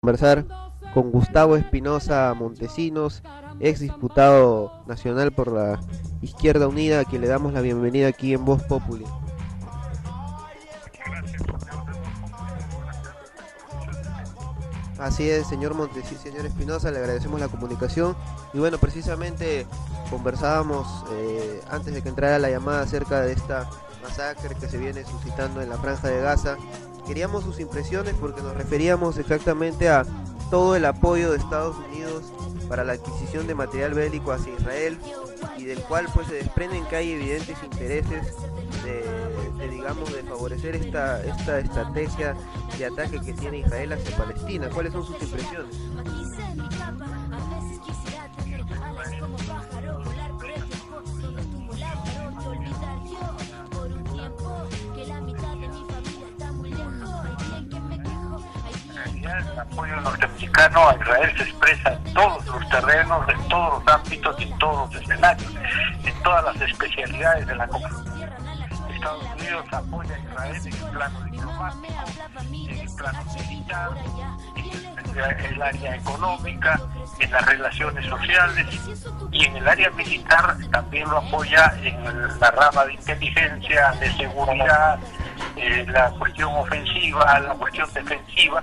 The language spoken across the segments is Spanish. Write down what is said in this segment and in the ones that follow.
Conversar con Gustavo Espinosa Montesinos, ex diputado nacional por la Izquierda Unida, a quien le damos la bienvenida aquí en Voz Populi. Así es, señor Montesinos, señor Espinosa, le agradecemos la comunicación. Y bueno, precisamente conversábamos antes de que entrara la llamada acerca de esta masacre que se viene suscitando en la Franja de Gaza. Queríamos sus impresiones porque nos referíamos exactamente a todo el apoyo de Estados Unidos para la adquisición de material bélico hacia Israel, y del cual pues se desprenden que hay evidentes intereses digamos, de favorecer esta estrategia de ataque que tiene Israel hacia Palestina. ¿Cuáles son sus impresiones? El apoyo norteamericano a Israel se expresa en todos los terrenos, en todos los ámbitos y en todos los escenarios, en todas las especialidades de la comunidad. Estados Unidos apoya a Israel en el plano diplomático, en el plano militar, en el área económica, en las relaciones sociales, y en el área militar también lo apoya en la rama de inteligencia, de seguridad, la cuestión ofensiva, la cuestión defensiva.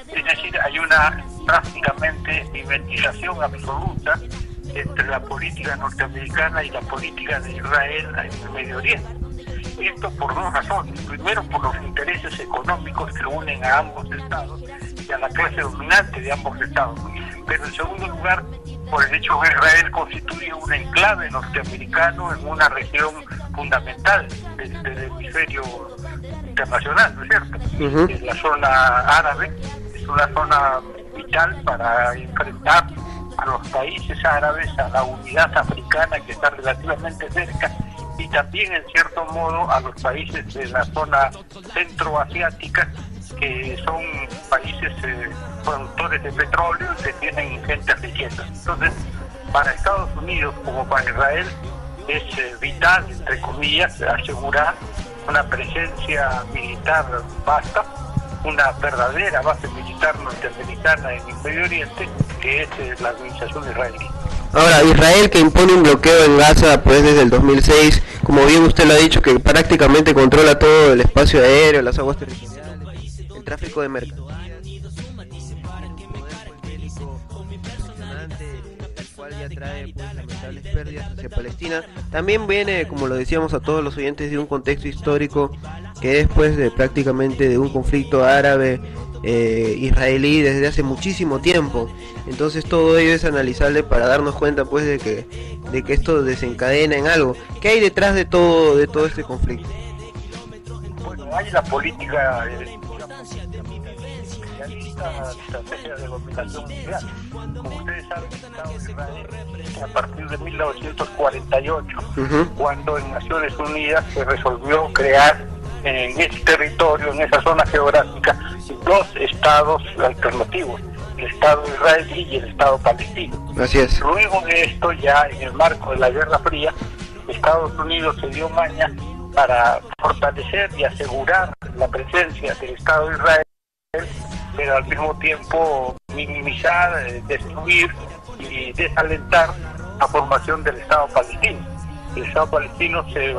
Es decir, hay una prácticamente mimetización absoluta entre la política norteamericana y la política de Israel en el Medio Oriente. Esto por dos razones. Primero, por los intereses económicos que unen a ambos estados y a la clase dominante de ambos estados. Pero en segundo lugar, por el hecho que Israel constituye un enclave norteamericano en una región fundamental del hemisferio internacional, ¿no es cierto? Es la zona árabe, es una zona vital para enfrentar a los países árabes, a la unidad africana que está relativamente cerca, y también en cierto modo a los países de la zona centroasiática, que son países productores de petróleo y que tienen ingentes riquezas. Entonces, para Estados Unidos como para Israel es vital, entre comillas, asegurar una presencia militar vasta, una verdadera base militar norteamericana en el Medio Oriente, que es la administración israelí. Ahora, Israel, que impone un bloqueo en Gaza pues desde el 2006, como bien usted lo ha dicho, que prácticamente controla todo el espacio aéreo, las aguas territoriales, el tráfico de mercancías, el cual ya trae pues lamentables pérdidas hacia Palestina. También viene, como lo decíamos a todos los oyentes, de un contexto histórico que es pues de prácticamente de un conflicto árabe israelí desde hace muchísimo tiempo. Entonces todo ello es analizable para darnos cuenta pues de que esto desencadena en algo. ¿Qué hay detrás de todo este conflicto? Bueno, hay la política la estrategia de dominación mundial. Como ustedes saben, el Estado de Israel, a partir de 1948, cuando en Naciones Unidas se resolvió crear en ese territorio, en esa zona geográfica, dos estados alternativos, el Estado israelí y el Estado palestino. Así es. Luego de esto, ya en el marco de la Guerra Fría, Estados Unidos se dio maña para fortalecer y asegurar la presencia del Estado de Israel, pero al mismo tiempo minimizar, destruir y desalentar la formación del Estado palestino. El Estado palestino se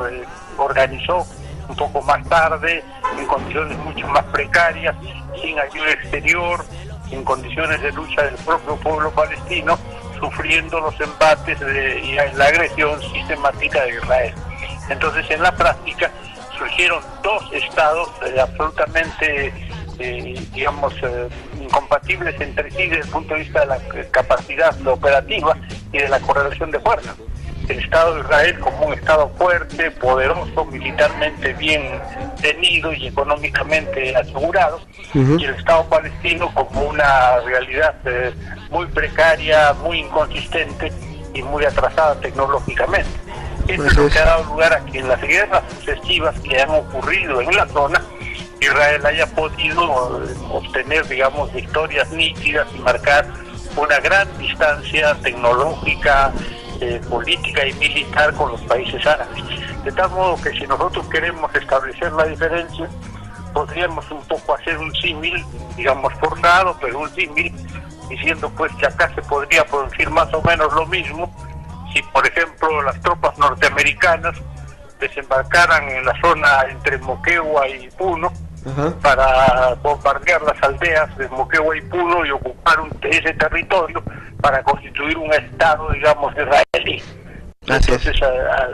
organizó un poco más tarde, en condiciones mucho más precarias, sin ayuda exterior, en condiciones de lucha del propio pueblo palestino, sufriendo los embates y la agresión sistemática de Israel. Entonces, en la práctica, surgieron dos estados absolutamente, incompatibles entre sí desde el punto de vista de la capacidad operativa y de la correlación de fuerzas. El Estado de Israel como un Estado fuerte, poderoso, militarmente bien tenido y económicamente asegurado, y el Estado palestino como una realidad muy precaria, muy inconsistente y muy atrasada tecnológicamente. Esto es lo que ha dado lugar a que en las guerras sucesivas que han ocurrido en la zona, Israel haya podido obtener, digamos, victorias nítidas y marcar una gran distancia tecnológica, política y militar con los países árabes. De tal modo que si nosotros queremos establecer la diferencia, podríamos un poco hacer un símil, digamos forzado, pero un símil, diciendo pues que acá se podría producir más o menos lo mismo si, por ejemplo, las tropas norteamericanas desembarcaran en la zona entre Moquegua y Puno. Ajá. Para bombardear las aldeas de Moquegua y Puno y ocupar ese territorio para constituir un estado, digamos, israelí. Entonces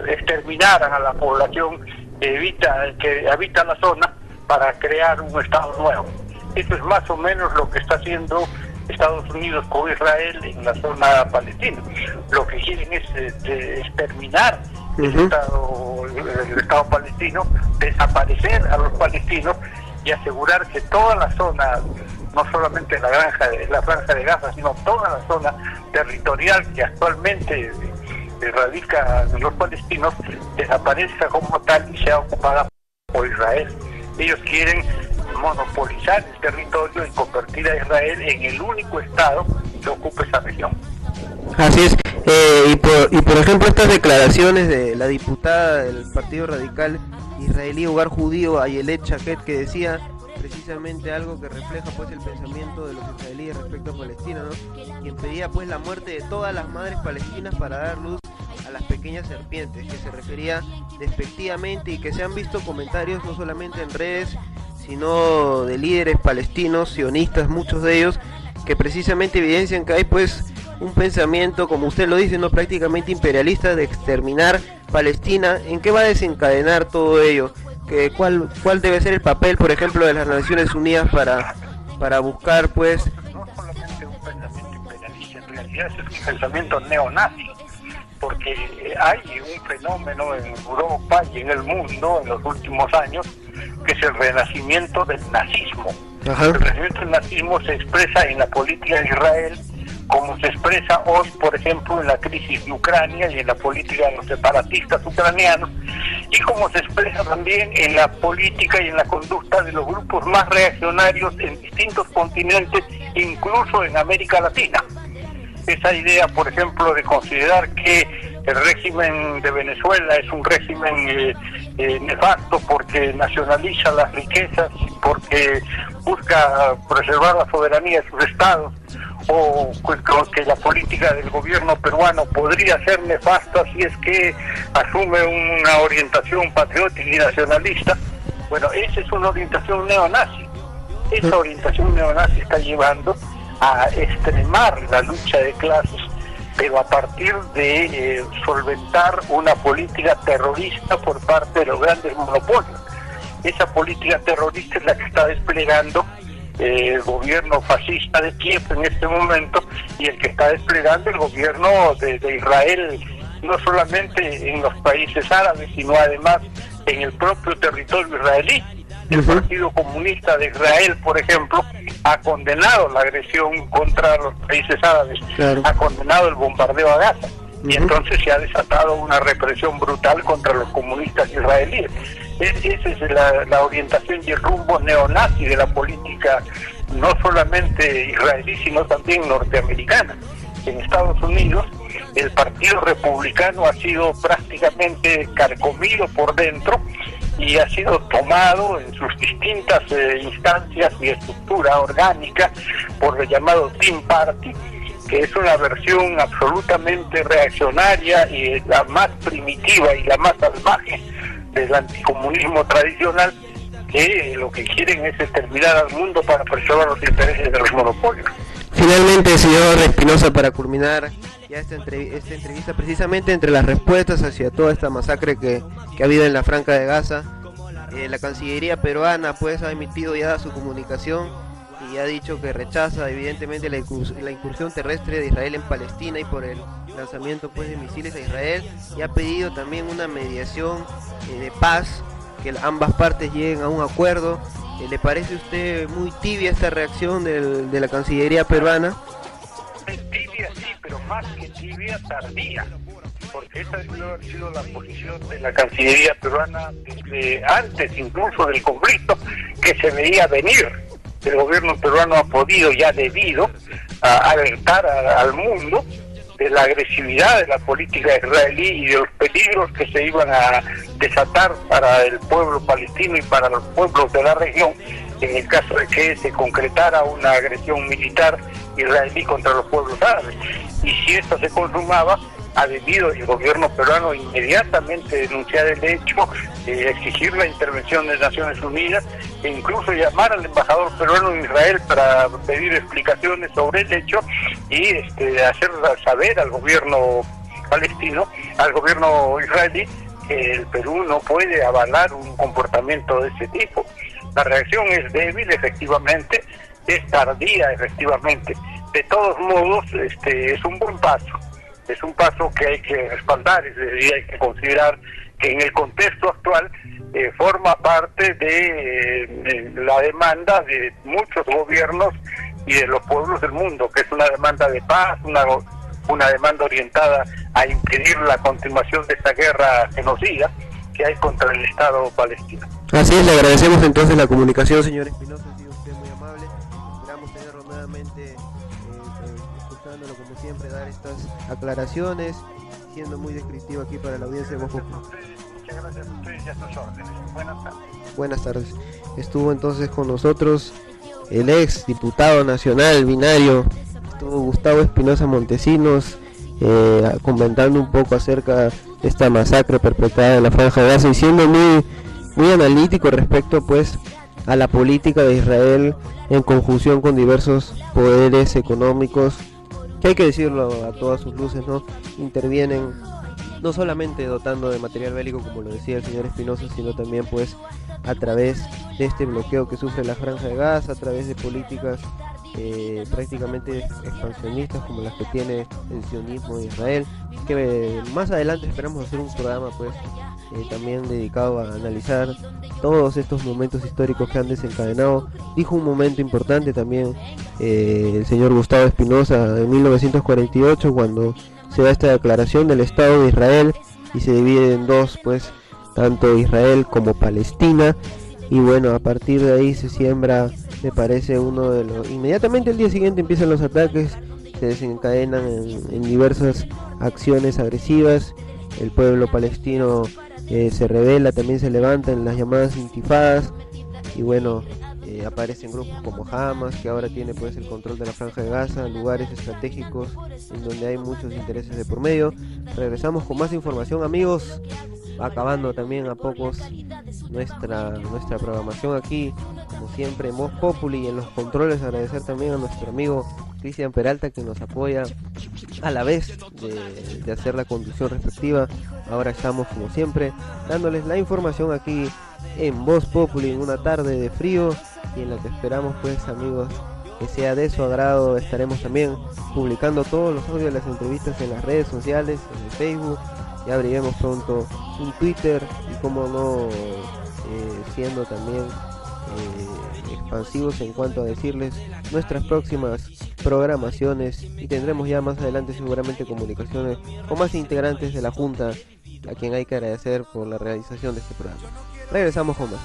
exterminaran a la población que habita la zona para crear un estado nuevo. Eso es más o menos lo que está haciendo Estados Unidos con Israel en la zona palestina. Lo que quieren es exterminar el Estado palestino, desaparecer a los palestinos y asegurar que toda la zona, no solamente la franja de Gaza, sino toda la zona territorial que actualmente radica en los palestinos, desaparezca como tal y sea ocupada por Israel. Ellos quieren monopolizar el territorio y convertir a Israel en el único estado que ocupe esa región. Así es, y por ejemplo estas declaraciones de la diputada del Partido Radical israelí Hogar Judío, Ayelet Shaked, que decía precisamente algo que refleja pues el pensamiento de los israelíes respecto a Palestina, ¿no? Quien pedía pues la muerte de todas las madres palestinas para dar luz a las pequeñas serpientes, que se refería despectivamente, y que se han visto comentarios no solamente en redes, sino de líderes palestinos, sionistas, muchos de ellos, que precisamente evidencian que hay pues un pensamiento, como usted lo dice, no prácticamente imperialista, de exterminar Palestina. ¿En qué va a desencadenar todo ello? ¿Cuál debe ser el papel, por ejemplo, de las Naciones Unidas para buscar pues... No solamente un pensamiento imperialista, en realidad es un pensamiento neonazi, porque hay un fenómeno en Europa y en el mundo en los últimos años que es el renacimiento del nazismo. Ajá. El renacimiento del nazismo se expresa en la política de Israel, como se expresa hoy, por ejemplo, en la crisis de Ucrania y en la política de los separatistas ucranianos, y como se expresa también en la política y en la conducta de los grupos más reaccionarios en distintos continentes, incluso en América Latina. Esa idea, por ejemplo, de considerar que el régimen de Venezuela es un régimen nefasto porque nacionaliza las riquezas, porque busca preservar la soberanía de sus estados, o que la política del gobierno peruano podría ser nefasta si es que asume una orientación patriótica y nacionalista. Bueno, esa es una orientación neonazi. Esa orientación neonazi está llevando a extremar la lucha de clases, pero a partir de solventar una política terrorista por parte de los grandes monopolios. Esa política terrorista es la que está desplegando el gobierno fascista de Kiev en este momento, y el que está desplegando el gobierno de Israel, no solamente en los países árabes, sino además en el propio territorio israelí. El Partido Comunista de Israel, por ejemplo, ha condenado la agresión contra los países árabes, ha condenado el bombardeo a Gaza, y entonces se ha desatado una represión brutal contra los comunistas israelíes. Esa es la orientación y el rumbo neonazi de la política, no solamente israelí, sino también norteamericana. En Estados Unidos, el Partido Republicano ha sido prácticamente carcomido por dentro y ha sido tomado en sus distintas instancias y estructura orgánica por el llamado Tea Party, que es una versión absolutamente reaccionaria y la más primitiva y la más salvaje del anticomunismo tradicional, que lo que quieren es exterminar al mundo para preservar los intereses de los monopolios. Finalmente, señor Espinosa, para culminar ya esta entrevista, precisamente entre las respuestas hacia toda esta masacre que ha habido en la Franja de Gaza, la Cancillería peruana pues ha emitido ya su comunicación y ha dicho que rechaza evidentemente la incursión terrestre de Israel en Palestina y por el lanzamiento pues de misiles a Israel, y ha pedido también una mediación de paz, que ambas partes lleguen a un acuerdo. ¿Le parece a usted muy tibia esta reacción de la Cancillería peruana? Es tibia, sí, pero más que tibia, tardía, porque esa debe haber sido la posición de la Cancillería peruana desde antes incluso del conflicto, que se veía venir. El gobierno peruano ha podido y ha debido alertar al mundo de la agresividad de la política israelí y de los peligros que se iban a desatar para el pueblo palestino y para los pueblos de la región en el caso de que se concretara una agresión militar israelí contra los pueblos árabes. Y si esto se consumaba, ha debido el gobierno peruano inmediatamente denunciar el hecho, exigir la intervención de Naciones Unidas e incluso llamar al embajador peruano en Israel para pedir explicaciones sobre el hecho y hacer saber al gobierno palestino, al gobierno israelí, que el Perú no puede avalar un comportamiento de ese tipo. La reacción es débil, efectivamente, es tardía, efectivamente. De todos modos, es un buen paso. Es un paso que hay que respaldar, es decir, hay que considerar que en el contexto actual forma parte de la demanda de muchos gobiernos y de los pueblos del mundo, que es una demanda de paz, una demanda orientada a impedir la continuación de esta guerra genocida que hay contra el Estado palestino. Así es, le agradecemos entonces la comunicación, señor Espinosa, ha sido usted muy amable. Esperamos tenerlo nuevamente escuchándolo como siempre, dar estas aclaraciones, siendo muy descriptivo aquí para la audiencia de Voz Populi. Muchas gracias a ustedes y a sus órdenes. Buenas tardes. Buenas tardes. Estuvo entonces con nosotros el ex diputado nacional binario, estuvo Gustavo Espinosa Montesinos, comentando un poco acerca de esta masacre perpetrada en la Franja de Gaza y siendo muy analítico respecto pues a la política de Israel en conjunción con diversos poderes económicos que, hay que decirlo a todas sus luces, no intervienen no solamente dotando de material bélico, como lo decía el señor Espinosa, sino también pues a través de este bloqueo que sufre la Franja de Gaza, a través de políticas prácticamente expansionistas como las que tiene el sionismo de Israel, que más adelante esperamos hacer un programa pues también dedicado a analizar todos estos momentos históricos que han desencadenado. Dijo un momento importante también el señor Gustavo Espinosa en 1948, cuando se da esta declaración del Estado de Israel y se divide en dos, pues tanto Israel como Palestina, y bueno, a partir de ahí se siembra, me parece, uno de los... Inmediatamente el día siguiente empiezan los ataques, se desencadenan en diversas acciones agresivas, el pueblo palestino se rebela, también se levanta en las llamadas intifadas, y bueno, aparecen grupos como Hamas, que ahora tiene pues el control de la Franja de Gaza, lugares estratégicos en donde hay muchos intereses de por medio. Regresamos con más información, amigos, acabando también a pocos nuestra programación aquí, como siempre, en Voz Populi y en los controles. Agradecer también a nuestro amigo Cristian Peralta, que nos apoya a la vez de hacer la conducción respectiva. Ahora estamos como siempre dándoles la información aquí en Voz Populi en una tarde de frío, y en la que esperamos pues, amigos, que sea de su agrado. Estaremos también publicando todos los audios de las entrevistas en las redes sociales, en el Facebook, ya abriremos pronto un Twitter, y como no, siendo también expansivos en cuanto a decirles nuestras próximas programaciones, y tendremos ya más adelante seguramente comunicaciones con más integrantes de la Junta, a quien hay que agradecer por la realización de este programa. Regresamos con más.